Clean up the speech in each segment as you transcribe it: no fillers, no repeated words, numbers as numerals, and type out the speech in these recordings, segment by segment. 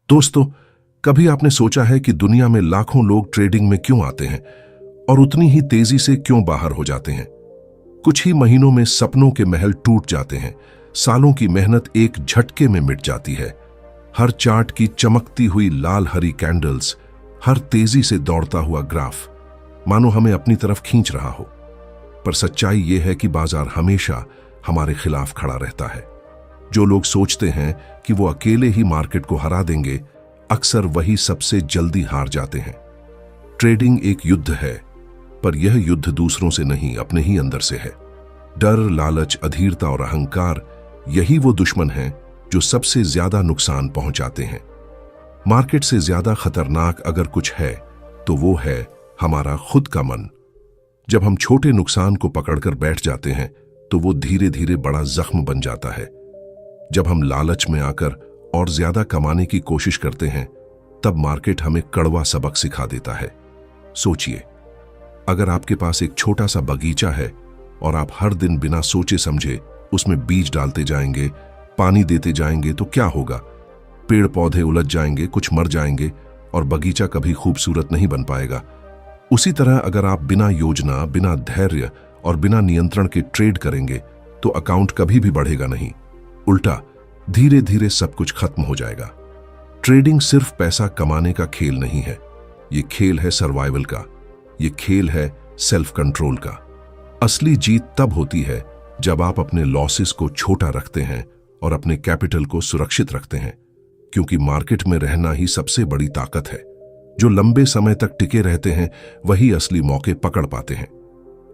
दोस्तों, कभी आपने सोचा है कि दुनिया में लाखों लोग ट्रेडिंग में क्यों आते हैं और उतनी ही तेजी से क्यों बाहर हो जाते हैं? कुछ ही महीनों में सपनों के महल टूट जाते हैं, सालों की मेहनत एक झटके में मिट जाती है। हर चार्ट की चमकती हुई लाल हरी कैंडल्स, हर तेजी से दौड़ता हुआ ग्राफ मानो हमें अपनी तरफ खींच रहा हो। पर सच्चाई यह है कि बाजार हमेशा हमारे खिलाफ खड़ा रहता है। जो लोग सोचते हैं कि वो अकेले ही मार्केट को हरा देंगे, अक्सर वही सबसे जल्दी हार जाते हैं। ट्रेडिंग एक युद्ध है, पर यह युद्ध दूसरों से नहीं, अपने ही अंदर से है। डर, लालच, अधीरता और अहंकार, यही वो दुश्मन हैं जो सबसे ज्यादा नुकसान पहुंचाते हैं। मार्केट से ज्यादा खतरनाक अगर कुछ है तो वो है हमारा खुद का मन। जब हम छोटे नुकसान को पकड़कर बैठ जाते हैं तो वो धीरे धीरे बड़ा जख्म बन जाता है। जब हम लालच में आकर और ज्यादा कमाने की कोशिश करते हैं, तब मार्केट हमें कड़वा सबक सिखा देता है। सोचिए, अगर आपके पास एक छोटा सा बगीचा है और आप हर दिन बिना सोचे समझे उसमें बीज डालते जाएंगे, पानी देते जाएंगे, तो क्या होगा? पेड़ पौधे उलझ जाएंगे, कुछ मर जाएंगे और बगीचा कभी खूबसूरत नहीं बन पाएगा। उसी तरह अगर आप बिना योजना, बिना धैर्य और बिना नियंत्रण के ट्रेड करेंगे तो अकाउंट कभी भी बढ़ेगा नहीं, उल्टा धीरे धीरे सब कुछ खत्म हो जाएगा। ट्रेडिंग सिर्फ पैसा कमाने का खेल नहीं है, ये खेल है सर्वाइवल का, ये खेल है सेल्फ कंट्रोल का। असली जीत तब होती है जब आप अपने लॉसेस को छोटा रखते हैं और अपने कैपिटल को सुरक्षित रखते हैं, क्योंकि मार्केट में रहना ही सबसे बड़ी ताकत है। जो लंबे समय तक टिके रहते हैं वही असली मौके पकड़ पाते हैं।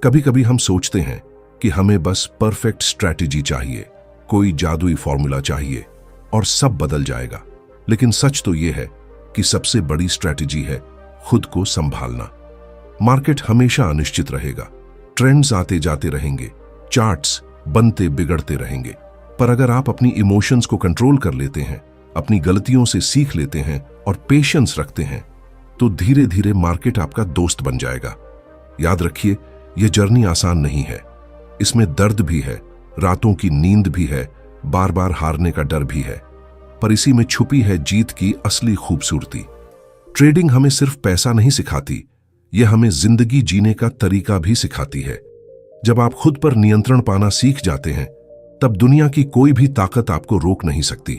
कभी कभी हम सोचते हैं कि हमें बस परफेक्ट स्ट्रैटेजी चाहिए, कोई जादुई फॉर्मूला चाहिए और सब बदल जाएगा। लेकिन सच तो यह है कि सबसे बड़ी स्ट्रैटेजी है खुद को संभालना। मार्केट हमेशा अनिश्चित रहेगा, ट्रेंड्स आते जाते रहेंगे, चार्ट्स बनते बिगड़ते रहेंगे। पर अगर आप अपनी इमोशंस को कंट्रोल कर लेते हैं, अपनी गलतियों से सीख लेते हैं और पेशेंस रखते हैं, तो धीरे धीरे मार्केट आपका दोस्त बन जाएगा। याद रखिए, यह जर्नी आसान नहीं है, इसमें दर्द भी है, रातों की नींद भी है, बार बार हारने का डर भी है, पर इसी में छुपी है जीत की असली खूबसूरती। ट्रेडिंग हमें सिर्फ पैसा नहीं सिखाती, यह हमें जिंदगी जीने का तरीका भी सिखाती है। जब आप खुद पर नियंत्रण पाना सीख जाते हैं, तब दुनिया की कोई भी ताकत आपको रोक नहीं सकती।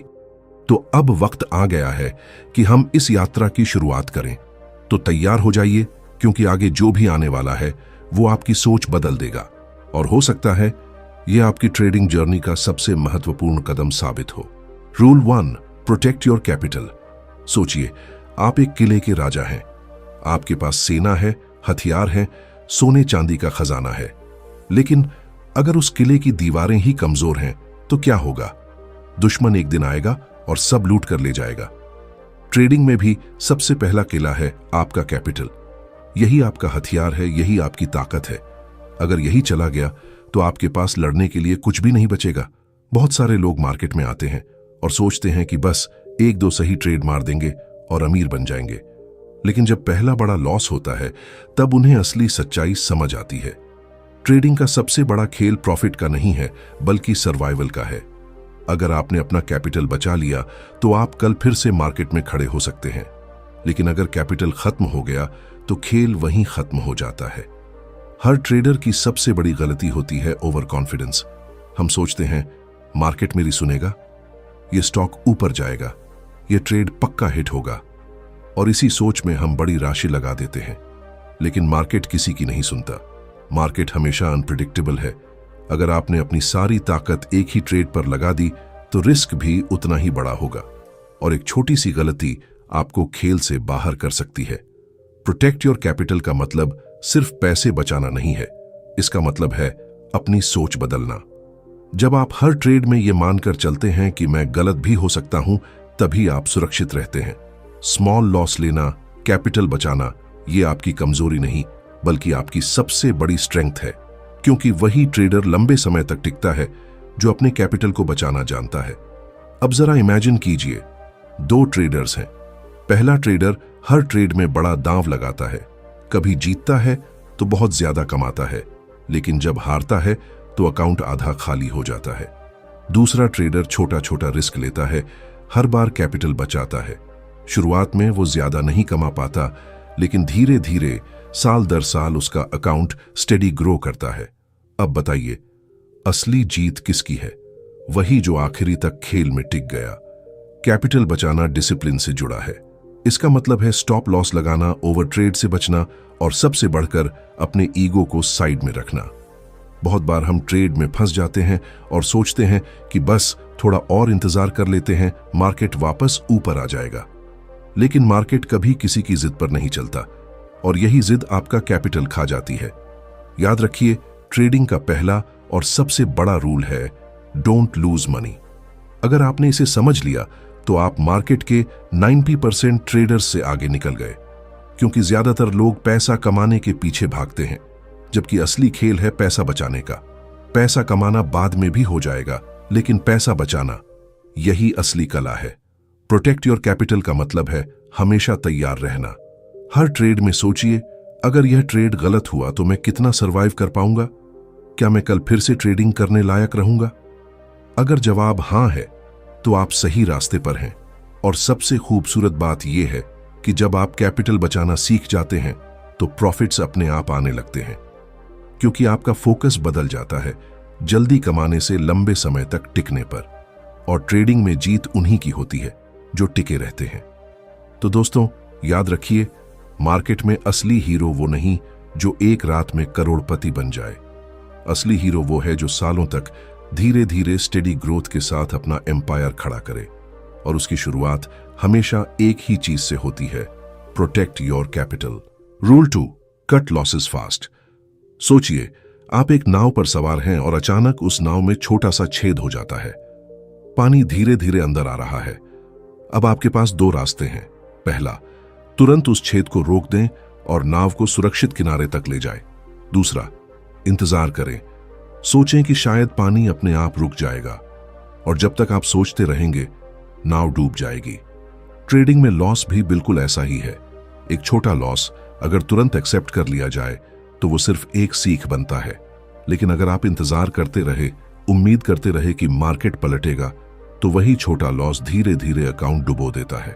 तो अब वक्त आ गया है कि हम इस यात्रा की शुरुआत करें। तो तैयार हो जाइए, क्योंकि आगे जो भी आने वाला है वो आपकी सोच बदल देगा और हो सकता है यह आपकी ट्रेडिंग जर्नी का सबसे महत्वपूर्ण कदम साबित हो। Rule 1, protect your capital. सोचिए, आप एक किले के राजा हैं, आपके पास सेना है, हथियार हैं, सोने चांदी का खजाना है। लेकिन अगर उस किले की दीवारें ही कमजोर हैं तो क्या होगा? दुश्मन एक दिन आएगा और सब लूट कर ले जाएगा। ट्रेडिंग में भी सबसे पहला किला है आपका कैपिटल। यही आपका हथियार है, यही आपकी ताकत है। अगर यही चला गया तो आपके पास लड़ने के लिए कुछ भी नहीं बचेगा। बहुत सारे लोग मार्केट में आते हैं और सोचते हैं कि बस एक दो सही ट्रेड मार देंगे और अमीर बन जाएंगे। लेकिन जब पहला बड़ा लॉस होता है, तब उन्हें असली सच्चाई समझ आती है। ट्रेडिंग का सबसे बड़ा खेल प्रॉफिट का नहीं है, बल्कि सर्वाइवल का है। अगर आपने अपना कैपिटल बचा लिया तो आप कल फिर से मार्केट में खड़े हो सकते हैं। लेकिन अगर कैपिटल खत्म हो गया तो खेल वहीं खत्म हो जाता है। हर ट्रेडर की सबसे बड़ी गलती होती है ओवर कॉन्फिडेंस। हम सोचते हैं मार्केट मेरी सुनेगा, ये स्टॉक ऊपर जाएगा, ये ट्रेड पक्का हिट होगा, और इसी सोच में हम बड़ी राशि लगा देते हैं। लेकिन मार्केट किसी की नहीं सुनता। मार्केट हमेशा अनप्रिडिक्टेबल है। अगर आपने अपनी सारी ताकत एक ही ट्रेड पर लगा दी तो रिस्क भी उतना ही बड़ा होगा, और एक छोटी सी गलती आपको खेल से बाहर कर सकती है। प्रोटेक्ट योर कैपिटल का मतलब सिर्फ पैसे बचाना नहीं है, इसका मतलब है अपनी सोच बदलना। जब आप हर ट्रेड में यह मानकर चलते हैं कि मैं गलत भी हो सकता हूं, तभी आप सुरक्षित रहते हैं। स्मॉल लॉस लेना, कैपिटल बचाना, यह आपकी कमजोरी नहीं, बल्कि आपकी सबसे बड़ी स्ट्रेंथ है, क्योंकि वही ट्रेडर लंबे समय तक टिकता है जो अपने कैपिटल को बचाना जानता है। अब जरा इमेजिन कीजिए, 2 ट्रेडर्स हैं। पहला ट्रेडर हर ट्रेड में बड़ा दांव लगाता है, कभी जीतता है तो बहुत ज्यादा कमाता है, लेकिन जब हारता है तो अकाउंट आधा खाली हो जाता है। दूसरा ट्रेडर छोटा छोटा रिस्क लेता है, हर बार कैपिटल बचाता है, शुरुआत में वो ज्यादा नहीं कमा पाता, लेकिन धीरे धीरे साल दर साल उसका अकाउंट स्टेडी ग्रो करता है। अब बताइए, असली जीत किसकी है? वही जो आखिरी तक खेल में टिक गया। कैपिटल बचाना डिसिप्लिन से जुड़ा है। इसका मतलब है स्टॉप लॉस लगाना, ओवर ट्रेड से बचना और सबसे बढ़कर अपने ईगो को साइड में रखना। बहुत बार हम ट्रेड में फंस जाते हैं और सोचते हैं कि बस थोड़ा और इंतजार कर लेते हैं, मार्केट वापस ऊपर आ जाएगा। लेकिन मार्केट कभी किसी की जिद पर नहीं चलता और यही जिद आपका कैपिटल खा जाती है। याद रखिए, ट्रेडिंग का पहला और सबसे बड़ा रूल है डोंट लूज मनी। अगर आपने इसे समझ लिया तो आप मार्केट के 90% ट्रेडर्स से आगे निकल गए, क्योंकि ज्यादातर लोग पैसा कमाने के पीछे भागते हैं, जबकि असली खेल है पैसा बचाने का। पैसा कमाना बाद में भी हो जाएगा, लेकिन पैसा बचाना, यही असली कला है। प्रोटेक्ट योर कैपिटल का मतलब है हमेशा तैयार रहना। हर ट्रेड में सोचिए, अगर यह ट्रेड गलत हुआ तो मैं कितना सरवाइव कर पाऊंगा? क्या मैं कल फिर से ट्रेडिंग करने लायक रहूंगा? अगर जवाब हां है तो आप सही रास्ते पर हैं। और सबसे खूबसूरत बात यह है कि जब आप कैपिटल बचाना सीख जाते हैं तो प्रॉफिट्स अपने आप आने लगते हैं, क्योंकि आपका फोकस बदल जाता है जल्दी कमाने से लंबे समय तक टिकने पर। और ट्रेडिंग में जीत उन्हीं की होती है जो टिके रहते हैं। तो दोस्तों, याद रखिए, मार्केट में असली हीरो वो नहीं जो एक रात में करोड़पति बन जाए। असली हीरो वो है जो सालों तक धीरे धीरे स्टेडी ग्रोथ के साथ अपना एम्पायर खड़ा करे। और उसकी शुरुआत हमेशा एक ही चीज से होती है, protect your capital. Rule 2, cut losses fast. सोचिए, आप एक नाव पर सवार हैं और अचानक उस नाव में छोटा सा छेद हो जाता है। पानी धीरे धीरे अंदर आ रहा है। अब आपके पास दो रास्ते हैं। पहला, तुरंत उस छेद को रोक दें और नाव को सुरक्षित किनारे तक ले जाएं। दूसरा, इंतजार करें, सोचें कि शायद पानी अपने आप रुक जाएगा। और जब तक आप सोचते रहेंगे, नाव डूब जाएगी। ट्रेडिंग में लॉस भी बिल्कुल ऐसा ही है। एक छोटा लॉस अगर तुरंत एक्सेप्ट कर लिया जाए तो वो सिर्फ एक सीख बनता है, लेकिन अगर आप इंतजार करते रहे, उम्मीद करते रहे कि मार्केट पलटेगा, तो वही छोटा लॉस धीरे धीरे अकाउंट डुबो देता है।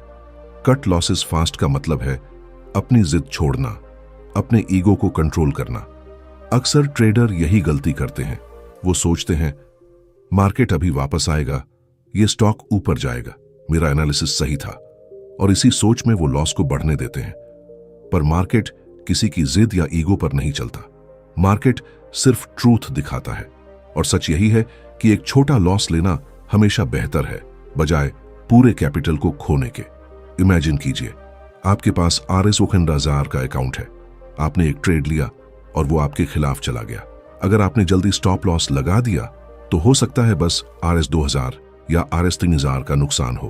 कट लॉसेस फास्ट का मतलब है अपनी जिद छोड़ना, अपने ईगो को कंट्रोल करना। अक्सर ट्रेडर यही गलती करते हैं। वो सोचते हैं मार्केट अभी वापस आएगा, ये स्टॉक ऊपर जाएगा, मेरा एनालिसिस सही था, और इसी सोच में वो लॉस को बढ़ने देते हैं। पर मार्केट किसी की जिद या ईगो पर नहीं चलता। मार्केट सिर्फ ट्रूथ दिखाता है, और सच यही है कि एक छोटा लॉस लेना हमेशा बेहतर है बजाय पूरे कैपिटल को खोने के। इमेजिन कीजिए, आपके पास RS 1000 का अकाउंट है। आपने एक ट्रेड लिया और वो आपके खिलाफ चला गया। अगर आपने जल्दी स्टॉप लॉस लगा दिया तो हो सकता है बस RS 2000 या RS 3000 का नुकसान हो,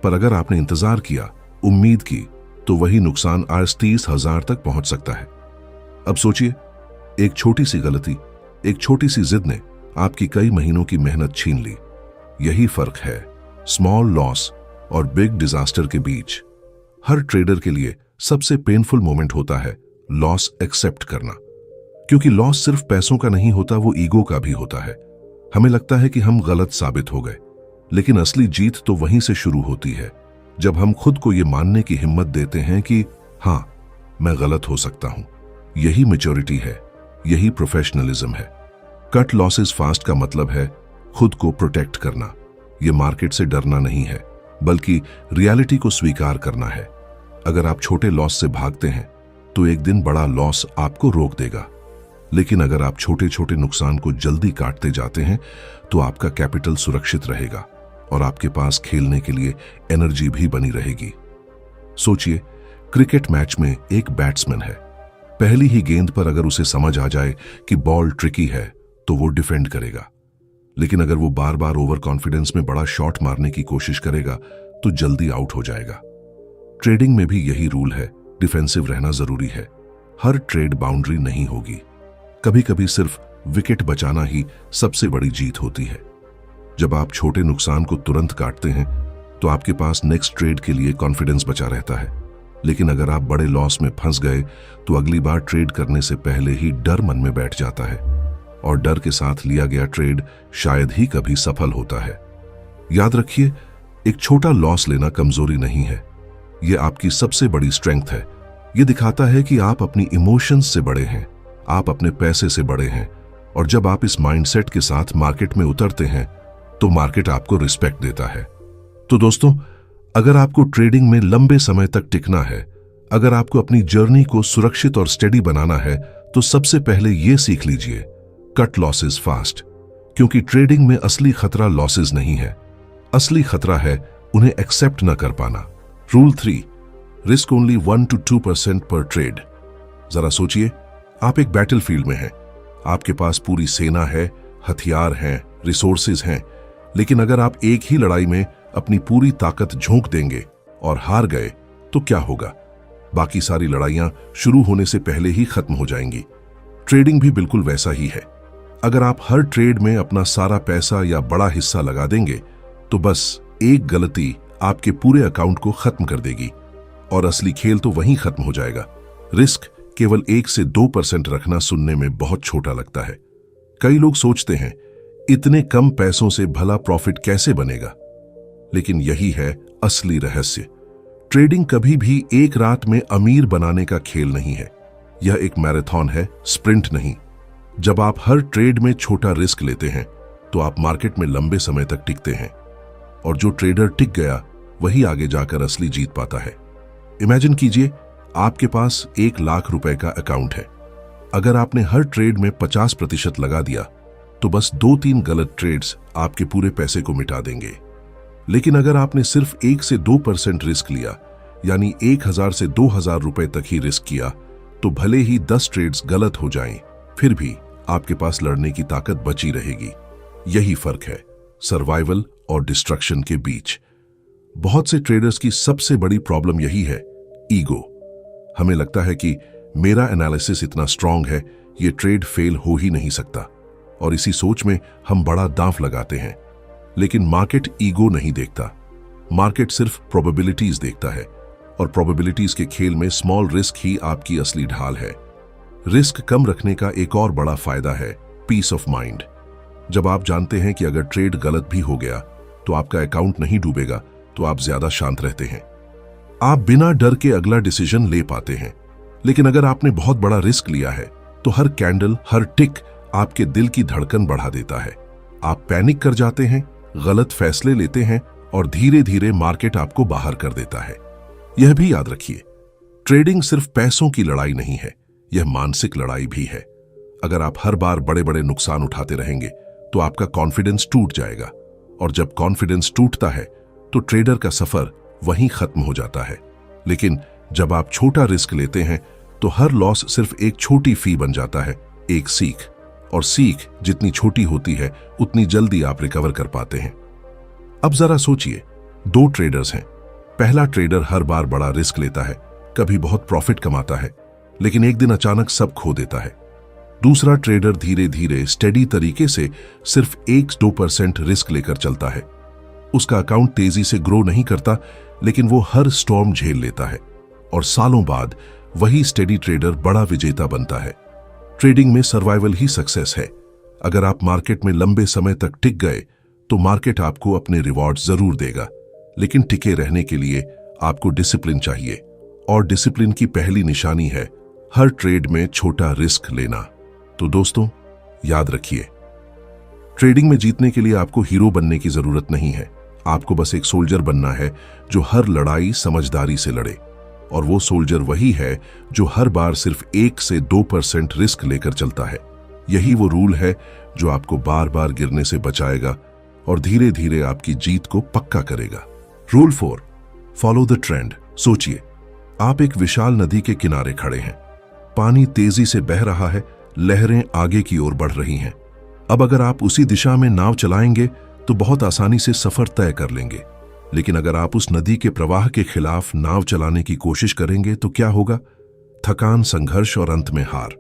पर अगर आपने इंतजार किया, उम्मीद की, तो वही नुकसान RS 30,000 तक पहुंच सकता है। अब सोचिए, एक छोटी सी गलती, एक छोटी सी जिद ने आपकी कई महीनों की मेहनत छीन ली। यही फर्क है स्मॉल लॉस और बिग डिजास्टर के बीच। हर ट्रेडर के लिए सबसे पेनफुल मोमेंट होता है लॉस एक्सेप्ट करना, क्योंकि लॉस सिर्फ पैसों का नहीं होता, वो ईगो का भी होता है। हमें लगता है कि हम गलत साबित हो गए, लेकिन असली जीत तो वहीं से शुरू होती है जब हम खुद को ये मानने की हिम्मत देते हैं कि हां, मैं गलत हो सकता हूं। यही मैच्योरिटी है, यही प्रोफेशनलिज्म है। कट लॉसेस फास्ट का मतलब है खुद को प्रोटेक्ट करना। यह मार्केट से डरना नहीं है, बल्कि रियलिटी को स्वीकार करना है। अगर आप छोटे लॉस से भागते हैं तो एक दिन बड़ा लॉस आपको रोक देगा, लेकिन अगर आप छोटे छोटे नुकसान को जल्दी काटते जाते हैं तो आपका कैपिटल सुरक्षित रहेगा और आपके पास खेलने के लिए एनर्जी भी बनी रहेगी। सोचिए, क्रिकेट मैच में एक बैट्समैन है। पहली ही गेंद पर अगर उसे समझ आ जाए कि बॉल ट्रिकी है तो वो डिफेंड करेगा, लेकिन अगर वो बार बार ओवर कॉन्फिडेंस में बड़ा शॉट मारने की कोशिश करेगा तो जल्दी आउट हो जाएगा। ट्रेडिंग में भी यही रूल है, डिफेंसिव रहना जरूरी है। हर ट्रेड बाउंड्री नहीं होगी, कभी कभी सिर्फ विकेट बचाना ही सबसे बड़ी जीत होती है। जब आप छोटे नुकसान को तुरंत काटते हैं तो आपके पास नेक्स्ट ट्रेड के लिए कॉन्फिडेंस बचा रहता है, लेकिन अगर आप बड़े लॉस में फंस गए तो अगली बार ट्रेड करने से पहले ही डर मन में बैठ जाता है, और डर के साथ लिया गया ट्रेड शायद ही कभी सफल होता है। याद रखिए, एक छोटा लॉस लेना कमजोरी नहीं है, ये आपकी सबसे बड़ी स्ट्रेंथ है। ये दिखाता है कि आप अपनी इमोशंस से बड़े हैं, आप अपने पैसे से बड़े हैं, और जब आप इस माइंडसेट के साथ मार्केट में उतरते हैं तो मार्केट आपको रिस्पेक्ट देता है। तो दोस्तों, अगर आपको ट्रेडिंग में लंबे समय तक टिकना है, अगर आपको अपनी जर्नी को सुरक्षित और स्टेडी बनाना है, तो सबसे पहले यह सीख लीजिए, कट लॉसेस फास्ट। क्योंकि ट्रेडिंग में असली खतरा लॉसेस नहीं है, असली खतरा है उन्हें एक्सेप्ट न कर पाना। रूल 3, रिस्क ओनली 1 to 2% पर ट्रेड। जरा सोचिए, आप एक बैटलफील्ड में हैं, आपके पास पूरी सेना है, हथियार हैं, रिसोर्सेज हैं, लेकिन अगर आप एक ही लड़ाई में अपनी पूरी ताकत झोंक देंगे और हार गए तो क्या होगा? बाकी सारी लड़ाइयां शुरू होने से पहले ही खत्म हो जाएंगी। ट्रेडिंग भी बिल्कुल वैसा ही है। अगर आप हर ट्रेड में अपना सारा पैसा या बड़ा हिस्सा लगा देंगे तो बस एक गलती आपके पूरे अकाउंट को खत्म कर देगी और असली खेल तो वहीं खत्म हो जाएगा। रिस्क केवल 1 से 2% रखना सुनने में बहुत छोटा लगता है। कई लोग सोचते हैं, इतने कम पैसों से भला प्रॉफिट कैसे बनेगा? लेकिन यही है असली रहस्य। ट्रेडिंग कभी भी एक रात में अमीर बनाने का खेल नहीं है। यह एक मैराथन है, स्प्रिंट नहीं। जब आप हर ट्रेड में छोटा रिस्क लेते हैं तो आप मार्केट में लंबे समय तक टिकते हैं, और जो ट्रेडर टिक गया वही आगे जाकर असली जीत पाता है। इमेजिन कीजिए, आपके पास 1 लाख रुपए का अकाउंट है। अगर आपने हर ट्रेड में 50% लगा दिया तो बस 2-3 गलत ट्रेड्स आपके पूरे पैसे को मिटा देंगे। लेकिन अगर आपने सिर्फ 1 से 2% रिस्क लिया, यानी 1000 से 2000 रुपए तक ही रिस्क किया, तो भले ही 10 ट्रेड्स गलत हो जाएं, फिर भी आपके पास लड़ने की ताकत बची रहेगी। यही फर्क है सर्वाइवल और डिस्ट्रक्शन के बीच। बहुत से ट्रेडर्स की सबसे बड़ी प्रॉब्लम यही है, ईगो। हमें लगता है कि मेरा एनालिसिस इतना स्ट्रांग है, ये ट्रेड फेल हो ही नहीं सकता, और इसी सोच में हम बड़ा दांव लगाते हैं। लेकिन मार्केट ईगो नहीं देखता, मार्केट सिर्फ प्रोबेबिलिटीज देखता है, और प्रोबेबिलिटीज के खेल में स्मॉल रिस्क ही आपकी असली ढाल है। रिस्क कम रखने का एक और बड़ा फायदा है पीस ऑफ माइंड। जब आप जानते हैं कि अगर ट्रेड गलत भी हो गया तो आपका अकाउंट नहीं डूबेगा, तो आप ज्यादा शांत रहते हैं। आप बिना डर के अगला डिसीजन ले पाते हैं। लेकिन अगर आपने बहुत बड़ा रिस्क लिया है तो हर कैंडल, हर टिक आपके दिल की धड़कन बढ़ा देता है। आप पैनिक कर जाते हैं, गलत फैसले लेते हैं, और धीरे धीरे मार्केट आपको बाहर कर देता है। यह भी याद रखिए, ट्रेडिंग सिर्फ पैसों की लड़ाई नहीं है, यह मानसिक लड़ाई भी है। अगर आप हर बार बड़े बड़े नुकसान उठाते रहेंगे तो आपका कॉन्फिडेंस टूट जाएगा, और जब कॉन्फिडेंस टूटता है तो ट्रेडर का सफर वहीं खत्म हो जाता है। लेकिन जब आप छोटा रिस्क लेते हैं तो हर लॉस सिर्फ एक छोटी फी बन जाता है, एक सीख, और सीख जितनी छोटी होती है उतनी जल्दी आप रिकवर कर पाते हैं। अब जरा सोचिए, 2 ट्रेडर्स हैं। पहला ट्रेडर हर बार बड़ा रिस्क लेता है, कभी बहुत प्रॉफिट कमाता है, लेकिन एक दिन अचानक सब खो देता है। दूसरा ट्रेडर धीरे धीरे स्टेडी तरीके से सिर्फ 1-2% रिस्क लेकर चलता है। उसका अकाउंट तेजी से ग्रो नहीं करता, लेकिन वो हर स्टॉर्म झेल लेता है, और सालों बाद वही स्टेडी ट्रेडर बड़ा विजेता बनता है। ट्रेडिंग में सर्वाइवल ही सक्सेस है। अगर आप मार्केट में लंबे समय तक टिक गए तो मार्केट आपको अपने रिवॉर्ड जरूर देगा, लेकिन टिके रहने के लिए आपको डिसिप्लिन चाहिए, और डिसिप्लिन की पहली निशानी है हर ट्रेड में छोटा रिस्क लेना। तो दोस्तों, याद रखिए, ट्रेडिंग में जीतने के लिए आपको हीरो बनने की जरूरत नहीं है। आपको बस एक सोल्जर बनना है जो हर लड़ाई समझदारी से लड़े, और वो सोल्जर वही है जो हर बार सिर्फ 1 से 2% रिस्क लेकर चलता है। यही वो रूल है जो आपको बार बार गिरने से बचाएगा और धीरे धीरे आपकी जीत को पक्का करेगा। Rule 4, follow the trend. सोचिए, आप एक विशाल नदी के किनारे खड़े हैं, पानी तेजी से बह रहा है, लहरें आगे की ओर बढ़ रही हैं। अब अगर आप उसी दिशा में नाव चलाएंगे तो बहुत आसानी से सफर तय कर लेंगे, लेकिन अगर आप उस नदी के प्रवाह के खिलाफ नाव चलाने की कोशिश करेंगे तो क्या होगा? थकान, संघर्ष और अंत में हार।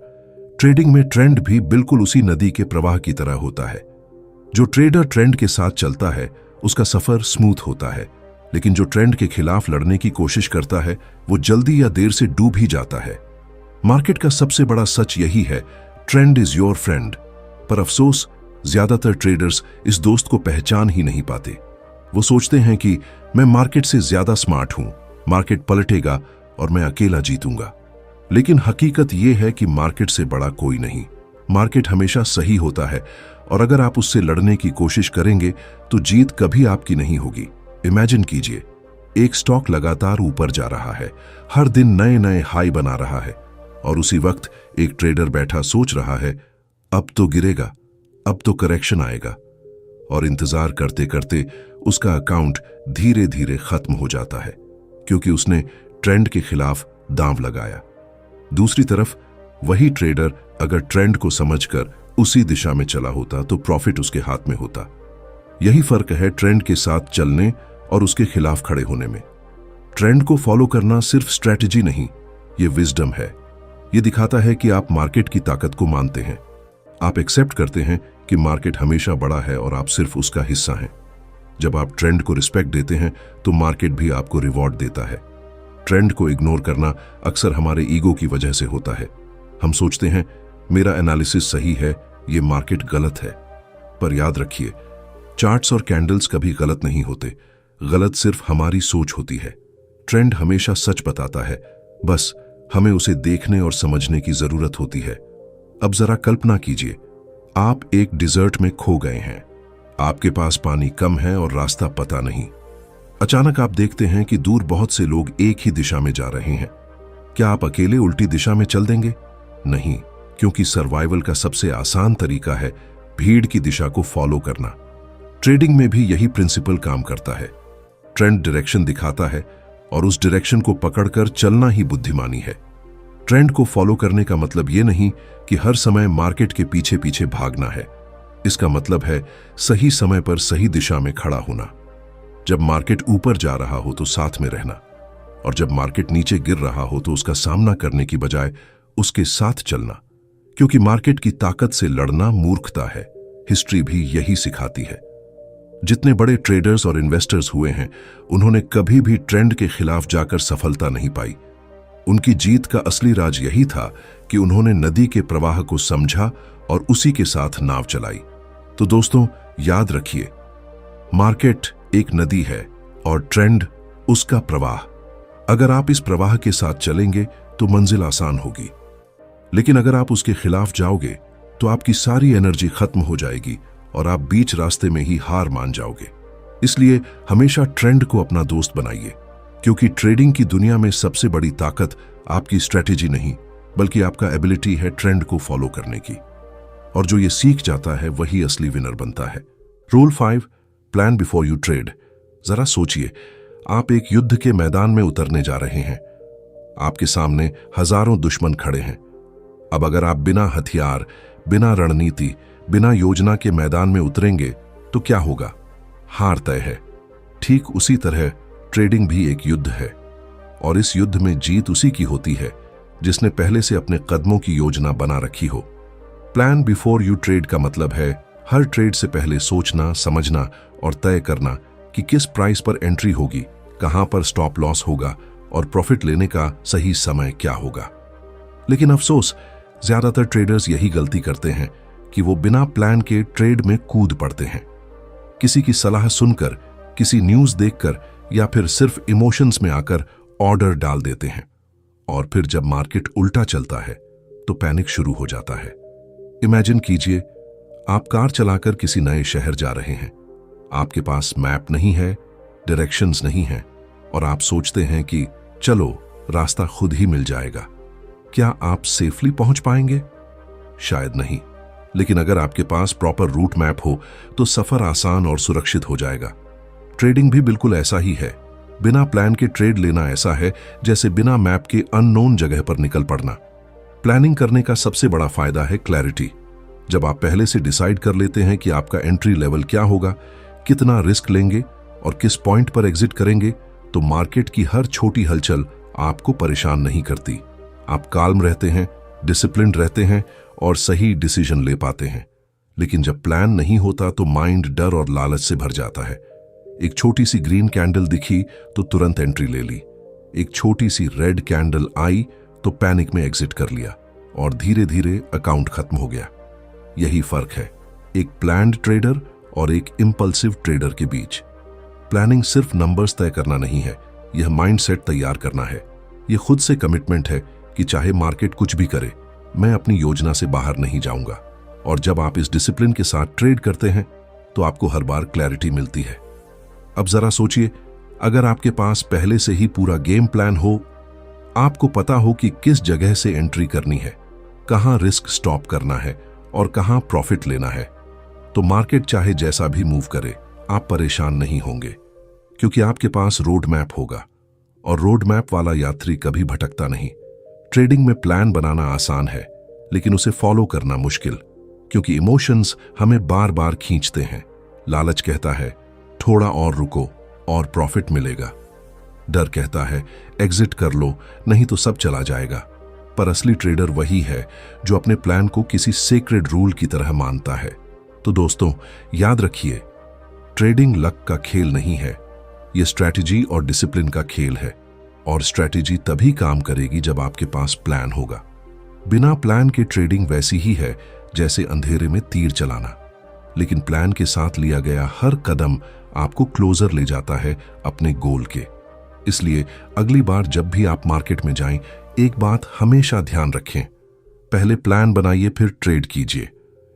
ट्रेडिंग में ट्रेंड भी बिल्कुल उसी नदी के प्रवाह की तरह होता है। जो ट्रेडर ट्रेंड के साथ चलता है उसका सफर स्मूथ होता है, लेकिन जो ट्रेंड के खिलाफ लड़ने की कोशिश करता है वो जल्दी या देर से डूब ही जाता है। मार्केट का सबसे बड़ा सच यही है, ट्रेंड इज योर फ्रेंड। पर अफसोस, ज्यादातर ट्रेडर्स इस दोस्त को पहचान ही नहीं पाते। वो सोचते हैं कि मैं मार्केट से ज्यादा स्मार्ट हूं, मार्केट पलटेगा और मैं अकेला जीतूंगा। लेकिन हकीकत यह है कि मार्केट से बड़ा कोई नहीं। मार्केट हमेशा सही होता है और अगर आप उससे लड़ने की कोशिश करेंगे तो जीत कभी आपकी नहीं होगी। इमेजिन कीजिए, एक स्टॉक लगातार ऊपर जा रहा है, हर दिन नए नए हाई बना रहा है, और उसी वक्त एक ट्रेडर बैठा सोच रहा है अब तो गिरेगा, अब तो करेक्शन आएगा, और इंतजार करते करते उसका अकाउंट धीरे धीरे खत्म हो जाता है क्योंकि उसने ट्रेंड के खिलाफ दांव लगाया। दूसरी तरफ वही ट्रेडर अगर ट्रेंड को समझकर उसी दिशा में चला होता तो प्रॉफिट उसके हाथ में होता। यही फर्क है ट्रेंड के साथ चलने और उसके खिलाफ खड़े होने में। ट्रेंड को फॉलो करना सिर्फ स्ट्रैटेजी नहीं, ये विजडम है। ये दिखाता है कि आप मार्केट की ताकत को मानते हैं। आप एक्सेप्ट करते हैं कि मार्केट हमेशा बड़ा है और आप सिर्फ उसका हिस्सा हैं। जब आप ट्रेंड को रिस्पेक्ट देते हैं तो मार्केट भी आपको रिवॉर्ड देता है। ट्रेंड को इग्नोर करना अक्सर हमारे ईगो की वजह से होता है। हम सोचते हैं मेरा एनालिसिस सही है, ये मार्केट गलत है। पर याद रखिए, चार्ट्स और कैंडल्स कभी गलत नहीं होते, गलत सिर्फ हमारी सोच होती है। ट्रेंड हमेशा सच बताता है, बस हमें उसे देखने और समझने की जरूरत होती है। अब जरा कल्पना कीजिए, आप एक डिजर्ट में खो गए हैं। आपके पास पानी कम है और रास्ता पता नहीं। अचानक आप देखते हैं कि दूर बहुत से लोग एक ही दिशा में जा रहे हैं। क्या आप अकेले उल्टी दिशा में चल देंगे? नहीं, क्योंकि सर्वाइवल का सबसे आसान तरीका है भीड़ की दिशा को फॉलो करना। ट्रेडिंग में भी यही प्रिंसिपल काम करता है। ट्रेंड डायरेक्शन दिखाता है और उस डायरेक्शन को पकड़कर चलना ही बुद्धिमानी है। ट्रेंड को फॉलो करने का मतलब यह नहीं कि हर समय मार्केट के पीछे पीछे भागना है। इसका मतलब है सही समय पर सही दिशा में खड़ा होना। जब मार्केट ऊपर जा रहा हो तो साथ में रहना, और जब मार्केट नीचे गिर रहा हो तो उसका सामना करने की बजाय उसके साथ चलना, क्योंकि मार्केट की ताकत से लड़ना मूर्खता है। हिस्ट्री भी यही सिखाती है। जितने बड़े ट्रेडर्स और इन्वेस्टर्स हुए हैं, उन्होंने कभी भी ट्रेंड के खिलाफ जाकर सफलता नहीं पाई। उनकी जीत का असली राज यही था कि उन्होंने नदी के प्रवाह को समझा और उसी के साथ नाव चलाई। तो दोस्तों, याद रखिए, मार्केट एक नदी है और ट्रेंड उसका प्रवाह। अगर आप इस प्रवाह के साथ चलेंगे तो मंजिल आसान होगी, लेकिन अगर आप उसके खिलाफ जाओगे तो आपकी सारी एनर्जी खत्म हो जाएगी और आप बीच रास्ते में ही हार मान जाओगे। इसलिए हमेशा ट्रेंड को अपना दोस्त बनाइए, क्योंकि ट्रेडिंग की दुनिया में सबसे बड़ी ताकत आपकी स्ट्रेटेजी नहीं, बल्कि आपका एबिलिटी है ट्रेंड को फॉलो करने की। और जो ये सीख जाता है वही असली विनर बनता है। Rule 5, plan before you trade. जरा सोचिए, आप एक युद्ध के मैदान में उतरने जा रहे हैं। आपके सामने हजारों दुश्मन खड़े हैं। अब अगर आप बिना हथियार, बिना रणनीति, बिना योजना के मैदान में उतरेंगे तो क्या होगा? हार तय है। ठीक उसी तरह ट्रेडिंग भी एक युद्ध है, और इस युद्ध में जीत उसी की होती है जिसने पहले से अपने कदमों की योजना बना रखी हो। प्लान बिफोर यू ट्रेड का मतलब है हर ट्रेड से पहले सोचना, समझना और तय करना कि किस प्राइस पर एंट्री होगी, कहां पर स्टॉप लॉस होगा और प्रॉफिट लेने का सही समय क्या होगा। लेकिन अफसोस, ज्यादातर ट्रेडर्स यही गलती करते हैं कि वो बिना प्लान के ट्रेड में कूद पड़ते हैं। किसी की सलाह सुनकर, किसी न्यूज़ देखकर या फिर सिर्फ इमोशंस में आकर ऑर्डर डाल देते हैं, और फिर जब मार्केट उल्टा चलता है तो पैनिक शुरू हो जाता है। इमेजिन कीजिए, आप कार चलाकर किसी नए शहर जा रहे हैं। आपके पास मैप नहीं है, डायरेक्शंस नहीं है, और आप सोचते हैं कि चलो रास्ता खुद ही मिल जाएगा। क्या आप सेफली पहुंच पाएंगे? शायद नहीं। लेकिन अगर आपके पास प्रॉपर रूट मैप हो तो सफर आसान और सुरक्षित हो जाएगा। ट्रेडिंग भी बिल्कुल ऐसा ही है। बिना प्लान के ट्रेड लेना ऐसा है जैसे बिना मैप के अननोन जगह पर निकल पड़ना। प्लानिंग करने का सबसे बड़ा फायदा है क्लैरिटी। जब आप पहले से डिसाइड कर लेते हैं कि आपका एंट्री लेवल क्या होगा, कितना रिस्क लेंगे और किस पॉइंट पर एग्जिट करेंगे, तो मार्केट की हर छोटी हलचल आपको परेशान नहीं करती। आप काल्म रहते हैं, डिसिप्लिन्ड रहते हैं और सही डिसीजन ले पाते हैं। लेकिन जब प्लान नहीं होता तो माइंड डर और लालच से भर जाता है। एक छोटी सी ग्रीन कैंडल दिखी तो तुरंत एंट्री ले ली, एक छोटी सी रेड कैंडल आई तो पैनिक में एग्जिट कर लिया, और धीरे धीरे अकाउंट खत्म हो गया। यही फर्क है एक प्लान्ड ट्रेडर और एक इंपल्सिव ट्रेडर के बीच। प्लानिंग सिर्फ नंबर्स तय करना नहीं है, यह माइंडसेट तैयार करना है। यह खुद से कमिटमेंट है कि चाहे मार्केट कुछ भी करे, मैं अपनी योजना से बाहर नहीं जाऊंगा। और जब आप इस डिसिप्लिन के साथ ट्रेड करते हैं तो आपको हर बार क्लैरिटी मिलती है। अब जरा सोचिए, अगर आपके पास पहले से ही पूरा गेम प्लान हो, आपको पता हो कि किस जगह से एंट्री करनी है, कहां रिस्क स्टॉप करना है और कहां प्रॉफिट लेना है, तो मार्केट चाहे जैसा भी मूव करे आप परेशान नहीं होंगे, क्योंकि आपके पास रोड मैप होगा। और रोड मैप वाला यात्री कभी भटकता नहीं। ट्रेडिंग में प्लान बनाना आसान है, लेकिन उसे फॉलो करना मुश्किल, क्योंकि इमोशंस हमें बार बार खींचते हैं। लालच कहता है थोड़ा और रुको और प्रॉफिट मिलेगा। डर कहता है एग्जिट कर लो, नहीं तो सब चला जाएगा। पर असली ट्रेडर वही है जो अपने प्लान को किसी सेक्रेड रूल की तरह मानता है। तो दोस्तों, याद रखिए, ट्रेडिंग लक का खेल नहीं है, यह स्ट्रैटेजी और डिसिप्लिन का खेल है। और स्ट्रैटेजी तभी काम करेगी जब आपके पास प्लान होगा। बिना प्लान के ट्रेडिंग वैसी ही है जैसे अंधेरे में तीर चलाना, लेकिन प्लान के साथ लिया गया हर कदम आपको क्लोजर ले जाता है अपने गोल के। इसलिए अगली बार जब भी आप मार्केट में जाएं, एक बात हमेशा ध्यान रखें, पहले प्लान बनाइए फिर ट्रेड कीजिए,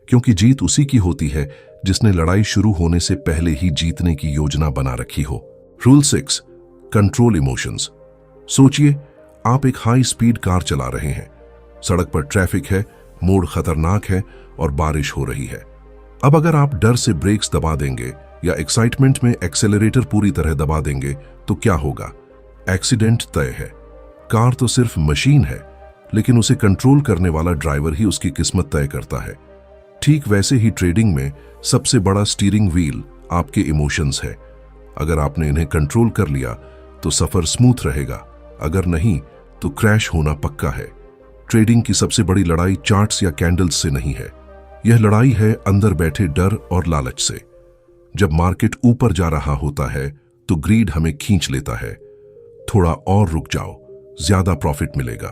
क्योंकि जीत उसी की होती है जिसने लड़ाई शुरू होने से पहले ही जीतने की योजना बना रखी हो। Rule 6, control emotions. सोचिए, आप एक हाई स्पीड कार चला रहे हैं, सड़क पर ट्रैफिक है, मोड़ खतरनाक है और बारिश हो रही है। अब अगर आप डर से ब्रेक्स दबा देंगे या एक्साइटमेंट में एक्सेलरेटर पूरी तरह दबा देंगे तो क्या होगा? एक्सीडेंट तय है। कार तो सिर्फ मशीन है, लेकिन उसे कंट्रोल करने वाला ड्राइवर ही उसकी किस्मत तय करता है। ठीक वैसे ही ट्रेडिंग में सबसे बड़ा स्टीयरिंग व्हील आपके इमोशंस है। अगर आपने इन्हें कंट्रोल कर लिया तो सफर स्मूथ रहेगा, अगर नहीं तो क्रैश होना पक्का है। ट्रेडिंग की सबसे बड़ी लड़ाई चार्ट्स या कैंडल्स से नहीं है, यह लड़ाई है अंदर बैठे डर और लालच से। जब मार्केट ऊपर जा रहा होता है तो ग्रीड हमें खींच लेता है, थोड़ा और रुक जाओ, ज्यादा प्रॉफिट मिलेगा।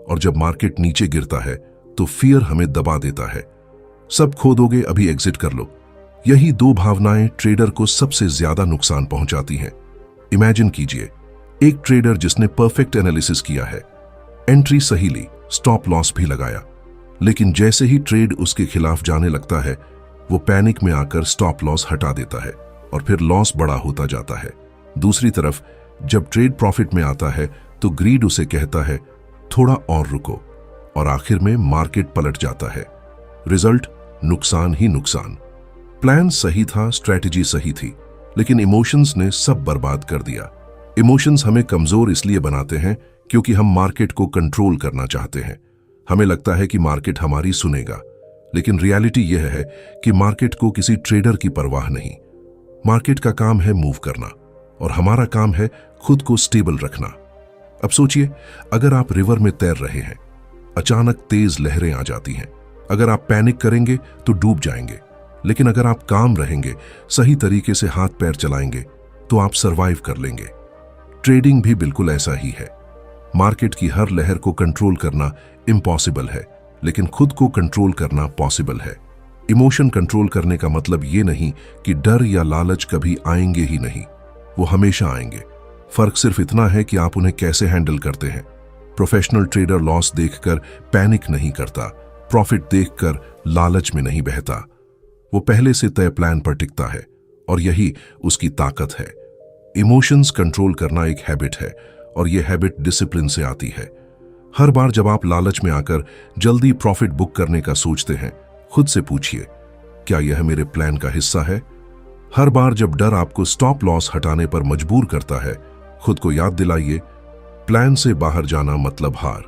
और जब मार्केट नीचे गिरता है तो फियर हमें दबा देता है, सब खो दोगे, अभी एग्जिट कर लो। यही दो भावनाएं ट्रेडर को सबसे ज्यादा नुकसान पहुंचाती हैं। इमेजिन कीजिए, एक ट्रेडर जिसने परफेक्ट एनालिसिस किया है, एंट्री सही ली, स्टॉप लॉस भी लगाया, लेकिन जैसे ही ट्रेड उसके खिलाफ जाने लगता है, वो पैनिक में आकर स्टॉप लॉस हटा देता है और फिर लॉस बड़ा होता जाता है। दूसरी तरफ जब ट्रेड प्रॉफिट में आता है तो ग्रीड उसे कहता है थोड़ा और रुको, और आखिर में मार्केट पलट जाता है। रिजल्ट नुकसान ही नुकसान। प्लान सही था, स्ट्रैटेजी सही थी, लेकिन इमोशंस ने सब बर्बाद कर दिया। इमोशंस हमें कमजोर इसलिए बनाते हैं क्योंकि हम मार्केट को कंट्रोल करना चाहते हैं। हमें लगता है कि मार्केट हमारी सुनेगा, लेकिन रियलिटी यह है कि मार्केट को किसी ट्रेडर की परवाह नहीं। मार्केट का काम है मूव करना और हमारा काम है खुद को स्टेबल रखना। अब सोचिए, अगर आप रिवर में तैर रहे हैं, अचानक तेज लहरें आ जाती हैं। अगर आप पैनिक करेंगे तो डूब जाएंगे, लेकिन अगर आप काम रहेंगे, सही तरीके से हाथ पैर चलाएंगे, तो आप सरवाइव कर लेंगे। ट्रेडिंग भी बिल्कुल ऐसा ही है। मार्केट की हर लहर को कंट्रोल करना इम्पॉसिबल है, लेकिन खुद को कंट्रोल करना पॉसिबल है। इमोशन कंट्रोल करने का मतलब ये नहीं कि डर या लालच कभी आएंगे ही नहीं, वो हमेशा आएंगे। फर्क सिर्फ इतना है कि आप उन्हें कैसे हैंडल करते हैं। प्रोफेशनल ट्रेडर लॉस देखकर पैनिक नहीं करता, प्रॉफिट देखकर लालच में नहीं बहता। वो पहले से तय प्लान पर टिकता है और यही उसकी ताकत है। इमोशंस कंट्रोल करना एक हैबिट है और यह हैबिट डिसिप्लिन से आती है। हर बार जब आप लालच में आकर जल्दी प्रॉफिट बुक करने का सोचते हैं, खुद से पूछिए, क्या यह मेरे प्लान का हिस्सा है? हर बार जब डर आपको स्टॉप लॉस हटाने पर मजबूर करता है, खुद को याद दिलाइए, प्लान से बाहर जाना मतलब हार।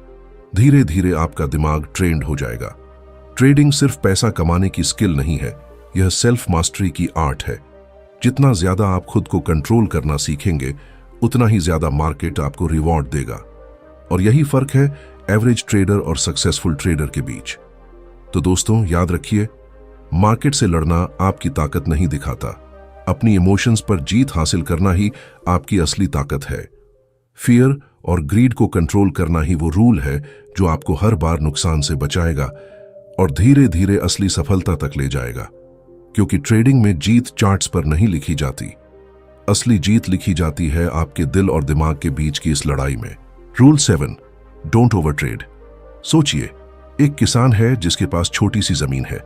धीरे धीरे आपका दिमाग ट्रेंड हो जाएगा। ट्रेडिंग सिर्फ पैसा कमाने की स्किल नहीं है, यह सेल्फ मास्टरी की आर्ट है। जितना ज्यादा आप खुद को कंट्रोल करना सीखेंगे, उतना ही ज्यादा मार्केट आपको रिवॉर्ड देगा। और यही फर्क है एवरेज ट्रेडर और सक्सेसफुल ट्रेडर के बीच। तो दोस्तों, याद रखिए, मार्केट से लड़ना आपकी ताकत नहीं दिखाता, अपनी इमोशंस पर जीत हासिल करना ही आपकी असली ताकत है। फियर और ग्रीड को कंट्रोल करना ही वो रूल है जो आपको हर बार नुकसान से बचाएगा और धीरे धीरे असली सफलता तक ले जाएगा। क्योंकि ट्रेडिंग में जीत चार्ट्स पर नहीं लिखी जाती, असली जीत लिखी जाती है आपके दिल और दिमाग के बीच की इस लड़ाई में। Rule 7, don't over trade. सोचिए, एक किसान है जिसके पास छोटी सी जमीन है।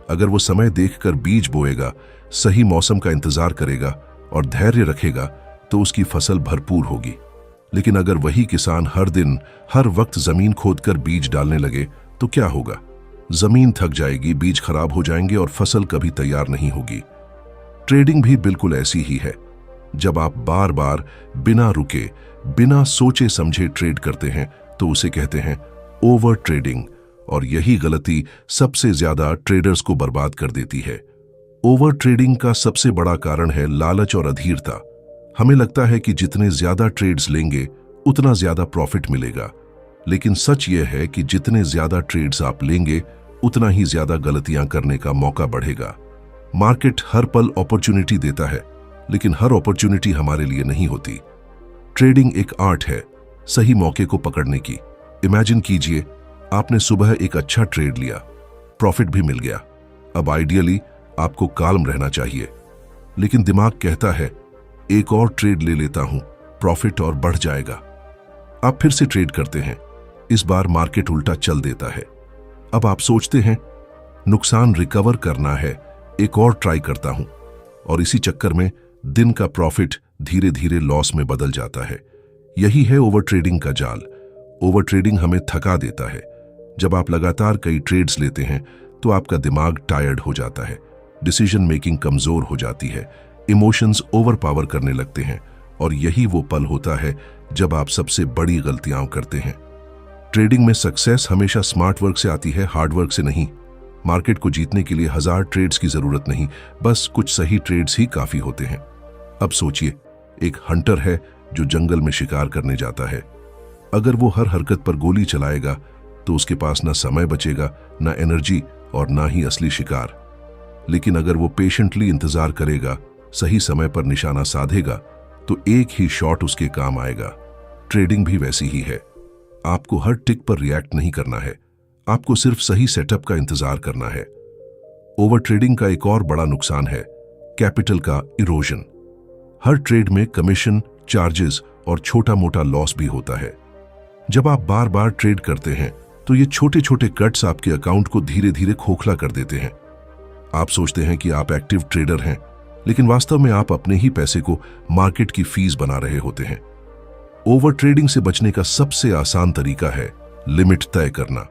अगर वो समय देखकर बीज बोएगा, सही मौसम का इंतजार करेगा और धैर्य रखेगा तो उसकी फसल भरपूर होगी। लेकिन अगर वही किसान हर दिन हर वक्त जमीन खोदकर बीज डालने लगे तो क्या होगा? जमीन थक जाएगी, बीज खराब हो जाएंगे और फसल कभी तैयार नहीं होगी। ट्रेडिंग भी बिल्कुल ऐसी ही है। जब आप बार बार बिना रुके, बिना सोचे समझे ट्रेड करते हैं तो उसे कहते हैं ओवर ट्रेडिंग, और यही गलती सबसे ज्यादा ट्रेडर्स को बर्बाद कर देती है। ओवर ट्रेडिंग का सबसे बड़ा कारण है लालच और अधीरता। हमें लगता है कि जितने ज्यादा ट्रेड्स लेंगे उतना ज्यादा प्रॉफिट मिलेगा, लेकिन सच यह है कि जितने ज्यादा ट्रेड्स आप लेंगे उतना ही ज्यादा गलतियां करने का मौका बढ़ेगा। मार्केट हर पल अपॉर्चुनिटी देता है, लेकिन हर अपॉर्चुनिटी हमारे लिए नहीं होती। ट्रेडिंग एक आर्ट है, सही मौके को पकड़ने की। इमेजिन कीजिए, आपने सुबह एक अच्छा ट्रेड लिया, प्रॉफिट भी मिल गया। अब आइडियली आपको काल्म रहना चाहिए, लेकिन दिमाग कहता है एक और ट्रेड ले लेता हूं, प्रॉफिट और बढ़ जाएगा। आप फिर से ट्रेड करते हैं। इस बार मार्केट उल्टा चल देता है। अब आप सोचते हैं नुकसान रिकवर करना है, एक और ट्राई करता हूं, और इसी चक्कर में दिन का प्रॉफिट धीरे धीरे लॉस में बदल जाता है। यही है ओवर ट्रेडिंग का जाल। ओवर ट्रेडिंग हमें थका देता है। जब आप लगातार कई ट्रेड्स लेते हैं तो आपका दिमाग टायर्ड हो जाता है, डिसीजन मेकिंग कमजोर हो जाती है, इमोशंस ओवर पावर करने लगते हैं, और यही वो पल होता है जब आप सबसे बड़ी गलतियां करते हैं। ट्रेडिंग में सक्सेस हमेशा स्मार्ट वर्क से आती है, हार्ड वर्क से नहीं। मार्केट को जीतने के लिए 1000 ट्रेड्स की जरूरत नहीं, बस कुछ सही ट्रेड्स ही काफी होते हैं। अब सोचिए, एक हंटर है जो जंगल में शिकार करने जाता है। अगर वो हर हरकत पर गोली चलाएगा तो उसके पास ना समय बचेगा, ना एनर्जी और ना ही असली शिकार। लेकिन अगर वो पेशेंटली इंतजार करेगा, सही समय पर निशाना साधेगा, तो एक ही शॉट उसके काम आएगा। ट्रेडिंग भी वैसी ही है। आपको हर टिक पर रिएक्ट नहीं करना है, आपको सिर्फ सही सेटअप का इंतजार करना है। ओवर ट्रेडिंग का एक और बड़ा नुकसान है कैपिटल का इरोजन। हर ट्रेड में कमीशन, चार्जेस और छोटा मोटा लॉस भी होता है। जब आप बार बार ट्रेड करते हैं तो ये छोटे छोटे कट्स आपके अकाउंट को धीरे धीरे खोखला कर देते हैं। आप सोचते हैं कि आप एक्टिव ट्रेडर हैं, लेकिन वास्तव में आप अपने ही पैसे को मार्केट की फीस बना रहे होते हैं। ओवर ट्रेडिंग से बचने का सबसे आसान तरीका है लिमिट तय करना।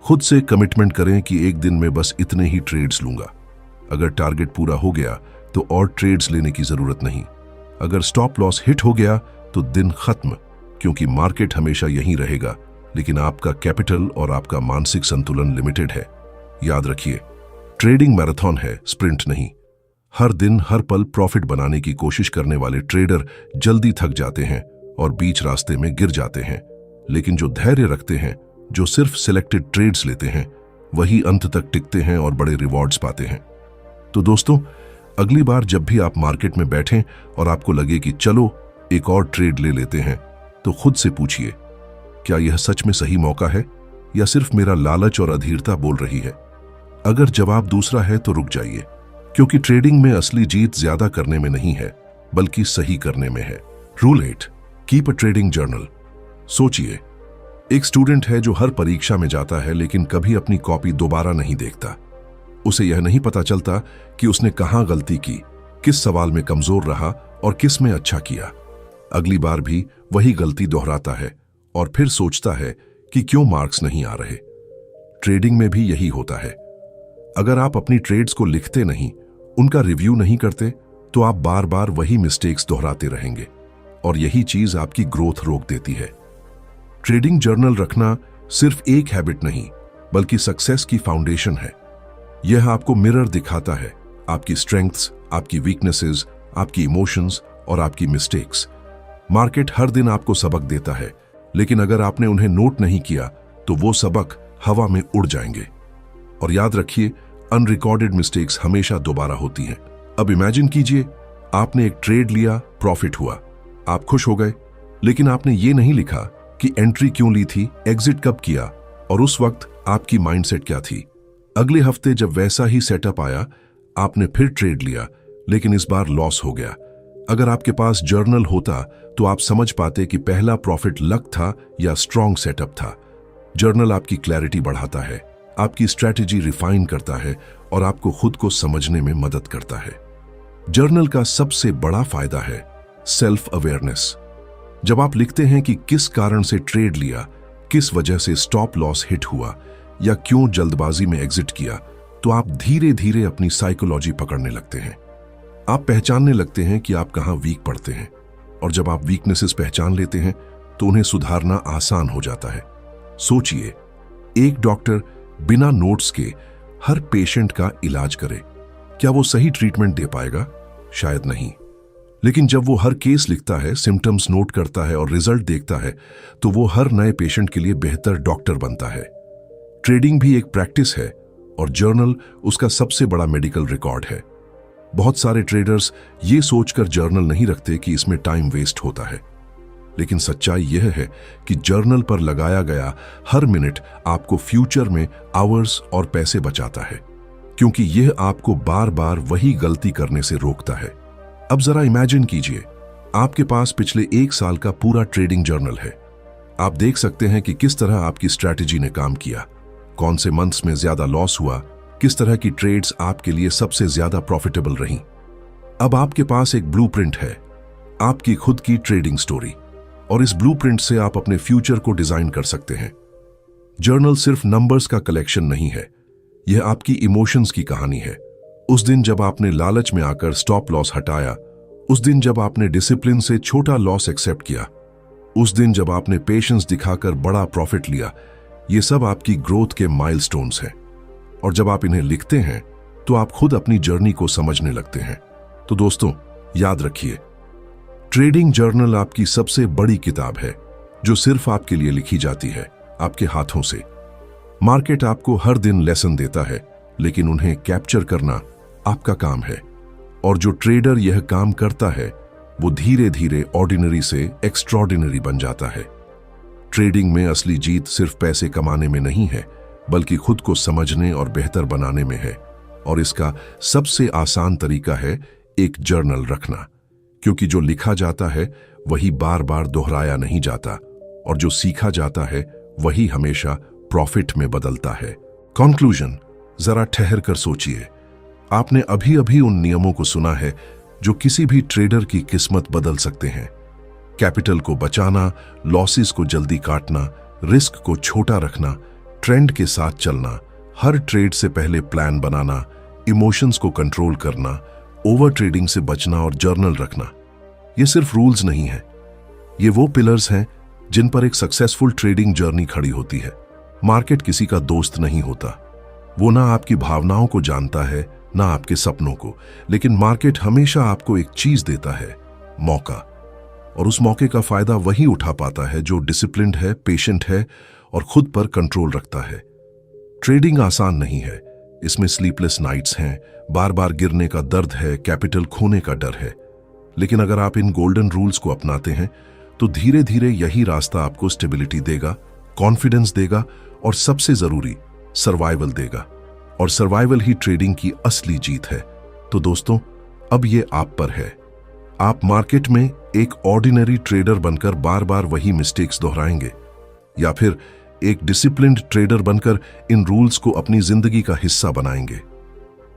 खुद से कमिटमेंट करें कि एक दिन में बस इतने ही ट्रेड्स लूंगा। अगर टारगेट पूरा हो गया तो और ट्रेड्स लेने की जरूरत नहीं। अगर स्टॉप लॉस हिट हो गया तो दिन खत्म, क्योंकि मार्केट हमेशा यहीं रहेगा, लेकिन आपका कैपिटल और आपका मानसिक संतुलन लिमिटेड है। याद रखिए, ट्रेडिंग मैराथन है, स्प्रिंट नहीं। हर दिन हर पल प्रॉफिट बनाने की कोशिश करने वाले ट्रेडर जल्दी थक जाते हैं और बीच रास्ते में गिर जाते हैं, लेकिन जो धैर्य रखते हैं, जो सिर्फ सिलेक्टेड ट्रेड्स लेते हैं, वही अंत तक टिकते हैं और बड़े रिवॉर्ड्स पाते हैं। तो दोस्तों, अगली बार जब भी आप मार्केट में बैठें और आपको लगे कि चलो एक और ट्रेड ले लेते हैं, तो खुद से पूछिए, क्या यह सच में सही मौका है या सिर्फ मेरा लालच और अधीरता बोल रही है? अगर जवाब दूसरा है तो रुक जाइए, क्योंकि ट्रेडिंग में असली जीत ज्यादा करने में नहीं है, बल्कि सही करने में है। Rule 8, keep a trading journal. सोचिए, एक स्टूडेंट है जो हर परीक्षा में जाता है लेकिन कभी अपनी कॉपी दोबारा नहीं देखता। उसे यह नहीं पता चलता कि उसने कहां गलती की, किस सवाल में कमजोर रहा और किस में अच्छा किया। अगली बार भी वही गलती दोहराता है और फिर सोचता है कि क्यों मार्क्स नहीं आ रहे। ट्रेडिंग में भी यही होता है। अगर आप अपनी ट्रेड्स को लिखते नहीं, उनका रिव्यू नहीं करते, तो आप बार बार वही मिस्टेक्स दोहराते रहेंगे और यही चीज आपकी ग्रोथ रोक देती है। ट्रेडिंग जर्नल रखना सिर्फ एक हैबिट नहीं, बल्कि सक्सेस की फाउंडेशन है। यह आपको मिरर दिखाता है, आपकी स्ट्रेंथ्स, आपकी वीकनेसेस, आपकी इमोशंस और आपकी मिस्टेक्स। मार्केट हर दिन आपको सबक देता है, लेकिन अगर आपने उन्हें नोट नहीं किया तो वो सबक हवा में उड़ जाएंगे। और याद रखिए, अनरिकॉर्डेड मिस्टेक्स हमेशा दोबारा होती हैं। अब इमेजिन कीजिए, आपने एक ट्रेड लिया, प्रॉफिट हुआ, आप खुश हो गए, लेकिन आपने ये नहीं लिखा कि एंट्री क्यों ली थी, एग्जिट कब किया और उस वक्त आपकी माइंडसेट क्या थी। अगले हफ्ते जब वैसा ही सेटअप आया, आपने फिर ट्रेड लिया, लेकिन इस बार लॉस हो गया। अगर आपके पास जर्नल होता तो आप समझ पाते कि पहला प्रॉफिट लक था या स्ट्रॉन्ग सेटअप था। जर्नल आपकी क्लैरिटी बढ़ाता है, आपकी स्ट्रैटेजी रिफाइन करता है और आपको खुद को समझने में मदद करता है। जर्नल का सबसे बड़ा फायदा है सेल्फ अवेयरनेस। जब आप लिखते हैं कि किस कारण से ट्रेड लिया, किस वजह से स्टॉप लॉस हिट हुआ या क्यों जल्दबाजी में एग्जिट किया, तो आप धीरे धीरे अपनी साइकोलॉजी पकड़ने लगते हैं। आप पहचानने लगते हैं कि आप कहां वीक पड़ते हैं, और जब आप वीकनेसेस पहचान लेते हैं तो उन्हें सुधारना आसान हो जाता है। सोचिए, एक डॉक्टर बिना नोट्स के हर पेशेंट का इलाज करे, क्या वो सही ट्रीटमेंट दे पाएगा? शायद नहीं। लेकिन जब वो हर केस लिखता है, सिम्टम्स नोट करता है और रिजल्ट देखता है, तो वो हर नए पेशेंट के लिए बेहतर डॉक्टर बनता है। ट्रेडिंग भी एक प्रैक्टिस है और जर्नल उसका सबसे बड़ा मेडिकल रिकॉर्ड है। बहुत सारे ट्रेडर्स ये सोचकर जर्नल नहीं रखते कि इसमें टाइम वेस्ट होता है, लेकिन सच्चाई यह है कि जर्नल पर लगाया गया हर मिनट आपको फ्यूचर में आवर्स और पैसे बचाता है, क्योंकि यह आपको बार बार वही गलती करने से रोकता है। अब जरा इमेजिन कीजिए, आपके पास पिछले 1 साल का पूरा ट्रेडिंग जर्नल है। आप देख सकते हैं कि किस तरह आपकी स्ट्रैटेजी ने काम किया, कौन से मंथ्स में ज्यादा लॉस हुआ, किस तरह की ट्रेड्स आपके लिए सबसे ज्यादा प्रॉफिटेबल रहीं। अब आपके पास एक ब्लूप्रिंट है, आपकी खुद की ट्रेडिंग स्टोरी, और इस ब्लूप्रिंट से आप अपने फ्यूचर को डिजाइन कर सकते हैं। जर्नल सिर्फ नंबर्स का कलेक्शन नहीं है, यह आपकी इमोशंस की कहानी है। उस दिन जब आपने लालच में आकर स्टॉप लॉस हटाया, उस दिन जब आपने डिसिप्लिन से छोटा लॉस एक्सेप्ट किया, उस दिन जब आपने पेशेंस दिखाकर बड़ा प्रॉफिट लिया, ये सब आपकी ग्रोथ के माइलस्टोन्स हैं। और जब आप इन्हें लिखते हैं तो आप खुद अपनी जर्नी को समझने लगते हैं। तो दोस्तों, याद रखिए, ट्रेडिंग जर्नल आपकी सबसे बड़ी किताब है जो सिर्फ आपके लिए लिखी जाती है, आपके हाथों से। मार्केट आपको हर दिन लेसन देता है, लेकिन उन्हें कैप्चर करना आपका काम है। और जो ट्रेडर यह काम करता है वो धीरे धीरे ऑर्डिनरी से एक्स्ट्रॉर्डिनरी बन जाता है। ट्रेडिंग में असली जीत सिर्फ पैसे कमाने में नहीं है, बल्कि खुद को समझने और बेहतर बनाने में है। और इसका सबसे आसान तरीका है एक जर्नल रखना, क्योंकि जो लिखा जाता है वही बार बार दोहराया नहीं जाता, और जो सीखा जाता है वही हमेशा प्रॉफिट में बदलता है। कंक्लूजन, जरा ठहर कर सोचिए, आपने अभी अभी उन नियमों को सुना है जो किसी भी ट्रेडर की किस्मत बदल सकते हैं। कैपिटल को बचाना, लॉसेस को जल्दी काटना, रिस्क को छोटा रखना, ट्रेंड के साथ चलना, हर ट्रेड से पहले प्लान बनाना, इमोशंस को कंट्रोल करना, ओवर ट्रेडिंग से बचना और जर्नल रखना। ये सिर्फ रूल्स नहीं है, ये वो पिलर्स हैं जिन पर एक सक्सेसफुल ट्रेडिंग जर्नी खड़ी होती है। मार्केट किसी का दोस्त नहीं होता, वो ना आपकी भावनाओं को जानता है ना आपके सपनों को, लेकिन मार्केट हमेशा आपको एक चीज देता है, मौका। और उस मौके का फायदा वही उठा पाता है जो डिसिप्लिन्ड है, पेशेंट है और खुद पर कंट्रोल रखता है। ट्रेडिंग आसान नहीं है, इसमें स्लीपलेस नाइट्स हैं, बार बार गिरने का दर्द है, कैपिटल खोने का डर है। लेकिन अगर आप इन गोल्डन रूल्स को अपनाते हैं तो धीरे धीरे यही रास्ता आपको स्टेबिलिटी देगा, कॉन्फिडेंस देगा और सबसे जरूरी सर्वाइवल देगा। और सर्वाइवल ही ट्रेडिंग की असली जीत है। तो दोस्तों, अब ये आप पर है। आप मार्केट में एक ऑर्डिनरी ट्रेडर बनकर बार बार वही मिस्टेक्स दोहराएंगे, या फिर एक डिसिप्लिन्ड ट्रेडर बनकर इन रूल्स को अपनी जिंदगी का हिस्सा बनाएंगे।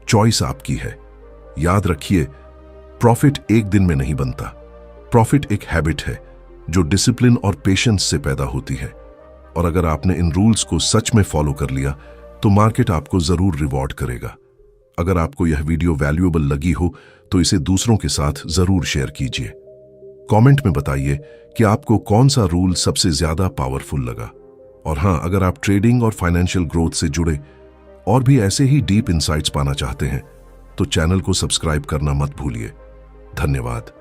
चॉइस आपकी है। याद रखिए, प्रॉफिट एक दिन में नहीं बनता। प्रॉफिट एक हैबिट है जो डिसिप्लिन और पेशेंस से पैदा होती है। और अगर आपने इन रूल्स को सच में फॉलो कर लिया तो मार्केट आपको जरूर रिवॉर्ड करेगा। अगर आपको यह वीडियो वैल्यूएबल लगी हो तो इसे दूसरों के साथ जरूर शेयर कीजिए। कमेंट में बताइए कि आपको कौन सा रूल सबसे ज्यादा पावरफुल लगा। और हां, अगर आप ट्रेडिंग और फाइनेंशियल ग्रोथ से जुड़े और भी ऐसे ही डीप इंसाइट्स पाना चाहते हैं तो चैनल को सब्सक्राइब करना मत भूलिए। धन्यवाद।